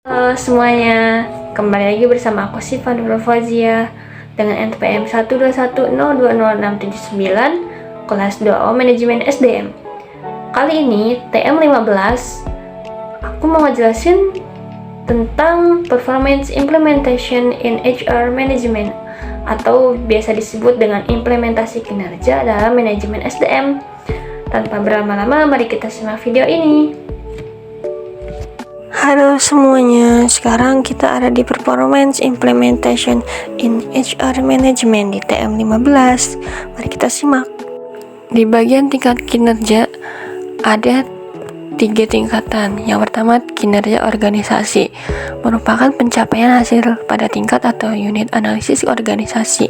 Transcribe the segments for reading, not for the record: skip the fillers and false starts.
Halo semuanya, kembali lagi bersama aku Syifa Nurul Fauzia dengan NPM 121020679 kelas 2O Manajemen SDM. Kali ini TM 15 aku mau ngejelasin tentang Performance Implementation in HR Management atau biasa disebut dengan implementasi kinerja dalam manajemen SDM. Tanpa berlama-lama, mari kita simak video ini. Halo semuanya, sekarang kita ada di Performance Implementation in HR Management di TM 15. Mari kita simak. Di bagian tingkat kinerja ada 3 tingkatan. Yang pertama, kinerja organisasi, merupakan pencapaian hasil pada tingkat atau unit analisis organisasi.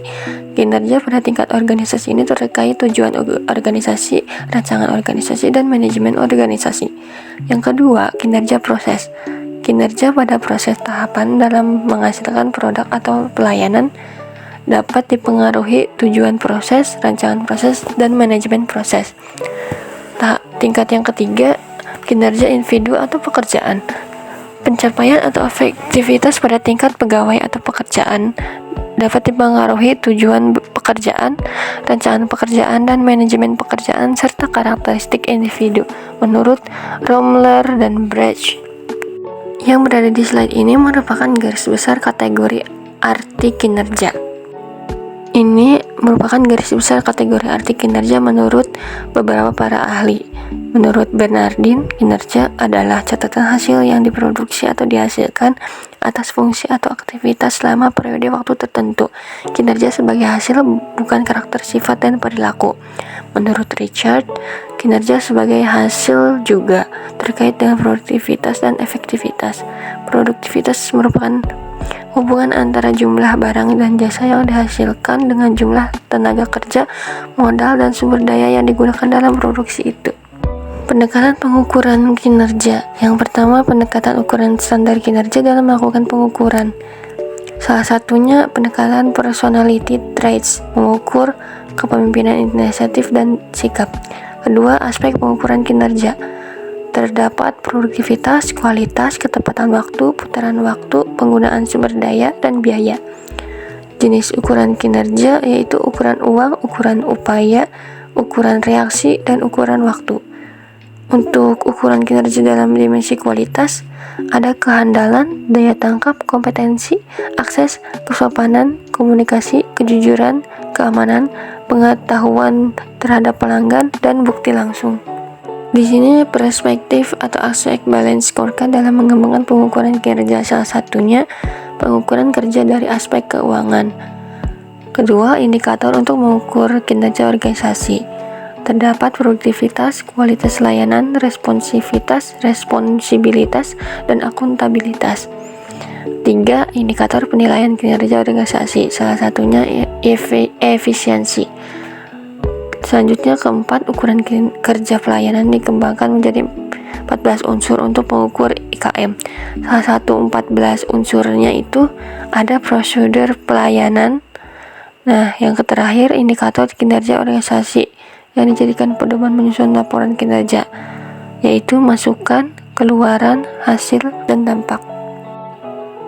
Kinerja pada tingkat organisasi ini terkait tujuan organisasi, rancangan organisasi, dan manajemen organisasi. Yang kedua, kinerja proses. Kinerja pada proses tahapan dalam menghasilkan produk atau pelayanan dapat dipengaruhi tujuan proses, rancangan proses, dan manajemen proses. Tingkat yang ketiga, kinerja individu atau pekerjaan. Pencapaian atau efektivitas pada tingkat pegawai atau pekerjaan dapat dipengaruhi tujuan pekerjaan, rancangan pekerjaan, dan manajemen pekerjaan, serta karakteristik individu menurut Romler dan Brecht. Yang berada di slide ini merupakan garis besar kategori arti kinerja. Ini merupakan garis besar kategori arti kinerja menurut beberapa para ahli. Menurut Bernardin, kinerja adalah catatan hasil yang diproduksi atau dihasilkan atas fungsi atau aktivitas selama periode waktu tertentu. Kinerja sebagai hasil bukan karakter, sifat, dan perilaku. Menurut Richard, kinerja sebagai hasil juga terkait dengan produktivitas dan efektivitas. Produktivitas merupakan hubungan antara jumlah barang dan jasa yang dihasilkan dengan jumlah tenaga kerja, modal, dan sumber daya yang digunakan dalam produksi itu. Pendekatan pengukuran kinerja. Yang pertama, pendekatan ukuran standar kinerja dalam melakukan pengukuran. Salah satunya pendekatan personality traits, mengukur kepemimpinan inisiatif dan sikap. Kedua, aspek pengukuran kinerja. Terdapat produktivitas, kualitas, ketepatan waktu, putaran waktu, penggunaan sumber daya, dan biaya. Jenis ukuran kinerja yaitu ukuran uang, ukuran upaya, ukuran reaksi, dan ukuran waktu. Untuk ukuran kinerja dalam dimensi kualitas, ada kehandalan, daya tangkap, kompetensi, akses, kesopanan, komunikasi, kejujuran, keamanan, pengetahuan terhadap pelanggan, dan bukti langsung. Di sini perspektif atau aspek balance scorecard dalam mengembangkan pengukuran kinerja, salah satunya pengukuran kerja dari aspek keuangan. Kedua, indikator untuk mengukur kinerja organisasi. Terdapat produktivitas, kualitas layanan, responsivitas, responsibilitas, dan akuntabilitas. 3. Indikator penilaian kinerja organisasi, salah satunya efisiensi. Selanjutnya, keempat, ukuran kerja pelayanan dikembangkan menjadi 14 unsur untuk mengukur IKM. Salah satu 14 unsurnya itu ada prosedur pelayanan. Nah, yang terakhir, indikator kinerja organisasi yang dijadikan pedoman menyusun laporan kinerja, yaitu masukan, keluaran, hasil, dan dampak.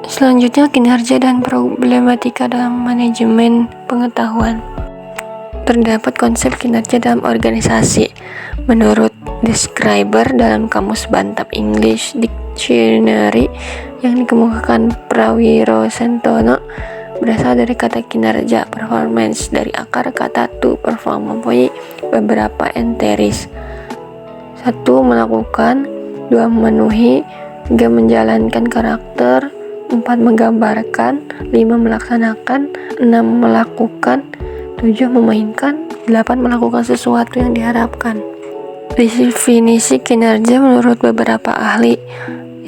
Selanjutnya, kinerja dan problematika dalam manajemen pengetahuan. Terdapat konsep kinerja dalam organisasi. Menurut Describer dalam Kamus Bantab English Dictionary yang dikemukakan Prawiro Sentono, berasal dari kata kinerja, performance, dari akar kata to perform, mempunyai beberapa enteris. 1. Melakukan, 2. Memenuhi, 3. Menjalankan karakter, 4. Menggambarkan, 5. Melaksanakan, 6. Melakukan, 7. Memainkan, 8. Melakukan sesuatu yang diharapkan. Definisi kinerja menurut beberapa ahli.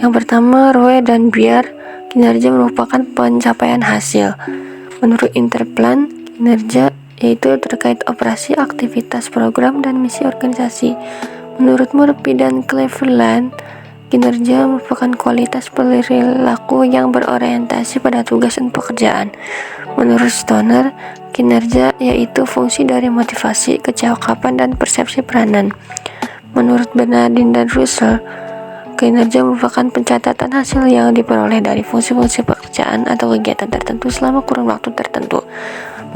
Yang pertama, Roe dan Biar, kinerja merupakan pencapaian hasil. Menurut Interplan, kinerja yaitu terkait operasi, aktivitas, program, dan misi organisasi. Menurut Murphy dan Cleveland, kinerja merupakan kualitas perilaku yang berorientasi pada tugas dan pekerjaan. Menurut Stoner, kinerja yaitu fungsi dari motivasi, kecakapan, dan persepsi peranan. Menurut Bernardin dan Russell, Kinerja merupakan pencatatan hasil yang diperoleh dari fungsi-fungsi pekerjaan atau kegiatan tertentu selama kurun waktu tertentu.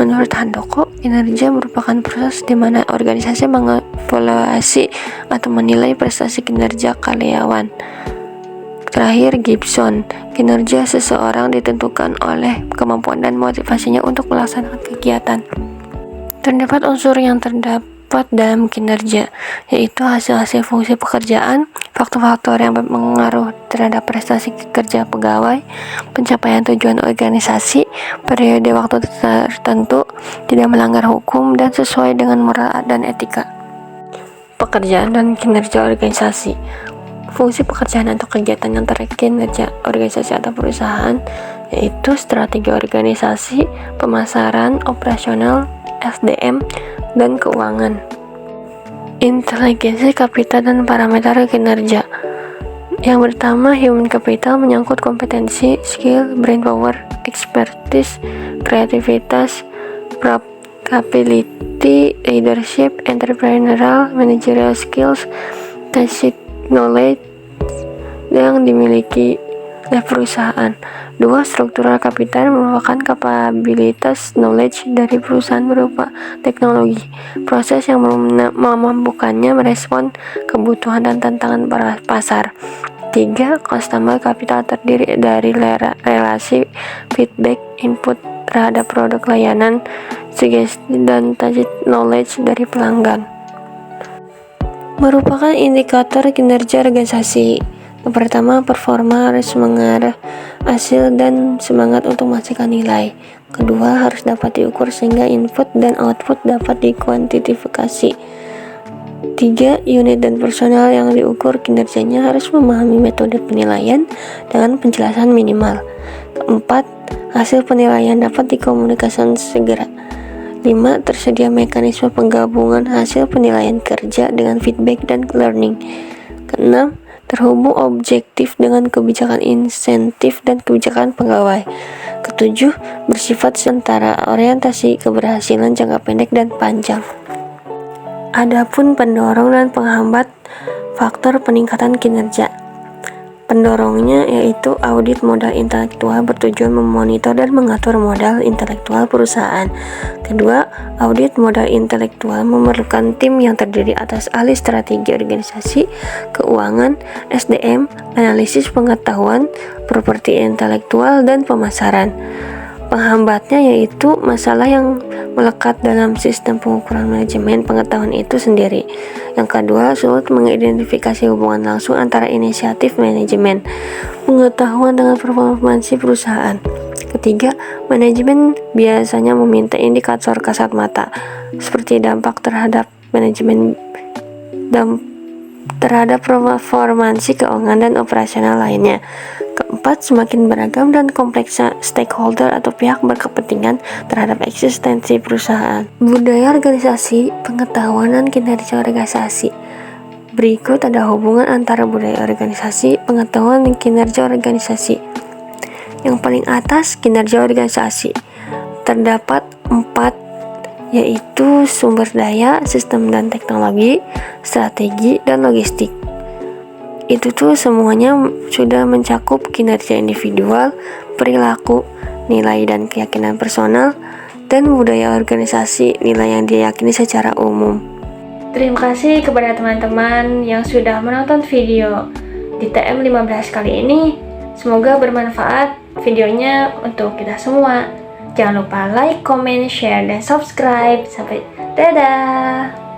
Menurut Handoko, kinerja merupakan proses di mana organisasi mengevaluasi atau menilai prestasi kinerja karyawan. Terakhir, Gibson, kinerja seseorang ditentukan oleh kemampuan dan motivasinya untuk melaksanakan kegiatan. Terdapat unsur yang terdapat dalam kinerja, yaitu hasil-hasil fungsi pekerjaan, faktor-faktor yang berpengaruh terhadap prestasi kerja pegawai, pencapaian tujuan organisasi, periode waktu tertentu, tidak melanggar hukum, dan sesuai dengan moral dan etika. Pekerjaan dan kinerja organisasi. Fungsi pekerjaan atau kegiatan yang terkait kinerja organisasi atau perusahaan yaitu strategi organisasi, pemasaran, operasional, SDM, dan keuangan. Inteligensi kapital dan parameter kinerja. Yang pertama, human capital menyangkut kompetensi, skill, brain power, expertise, kreativitas, capability, leadership, entrepreneurial, managerial skills, tacit knowledge yang dimiliki oleh perusahaan. 2. Struktural capital merupakan kapabilitas knowledge dari perusahaan berupa teknologi, proses yang memampukannya merespon kebutuhan dan tantangan pasar. 3. Customer capital terdiri dari relasi feedback, input terhadap produk layanan, sugesti, dan tacit knowledge dari pelanggan. Merupakan indikator kinerja organisasi. Yang pertama, performa harus mengarah hasil dan semangat untuk menghasilkan nilai. Kedua, harus dapat diukur sehingga input dan output dapat dikuantifikasi. 3. Unit dan personal yang diukur kinerjanya harus memahami metode penilaian dengan penjelasan minimal. 4. Hasil penilaian dapat dikomunikasikan segera. 5. Tersedia mekanisme penggabungan hasil penilaian kerja dengan feedback dan learning. 6. Terhubung objektif dengan kebijakan insentif dan kebijakan pegawai. 7. Bersifat setara, orientasi keberhasilan jangka pendek dan panjang. Adapun pendorong dan penghambat faktor peningkatan kinerja. Pendorongnya yaitu audit modal intelektual bertujuan memonitor dan mengatur modal intelektual perusahaan. Kedua, audit modal intelektual memerlukan tim yang terdiri atas ahli strategi organisasi, keuangan, SDM, analisis pengetahuan, properti intelektual, dan pemasaran. Penghambatnya yaitu masalah yang melekat dalam sistem pengukuran manajemen pengetahuan itu sendiri. Yang kedua, sulit mengidentifikasi hubungan langsung antara inisiatif manajemen pengetahuan dengan performansi perusahaan. Ketiga, manajemen biasanya meminta indikator kasat mata seperti dampak terhadap terhadap performansi keuangan dan operasional lainnya. Keempat, semakin beragam dan kompleksnya stakeholder atau pihak berkepentingan terhadap eksistensi perusahaan. Budaya organisasi, pengetahuan dan kinerja organisasi. Berikut ada hubungan antara budaya organisasi, pengetahuan dan kinerja organisasi. Yang paling atas, kinerja organisasi. Terdapat 4, yaitu sumber daya, sistem dan teknologi, strategi, dan logistik. Itu tuh semuanya sudah mencakup kinerja individual, perilaku, nilai dan keyakinan personal, dan budaya organisasi, nilai yang diyakini secara umum. Terima kasih kepada teman-teman yang sudah menonton video di TM15 kali ini. Semoga bermanfaat videonya untuk kita semua. Jangan lupa like, comment, share, dan subscribe. Sampai dadah!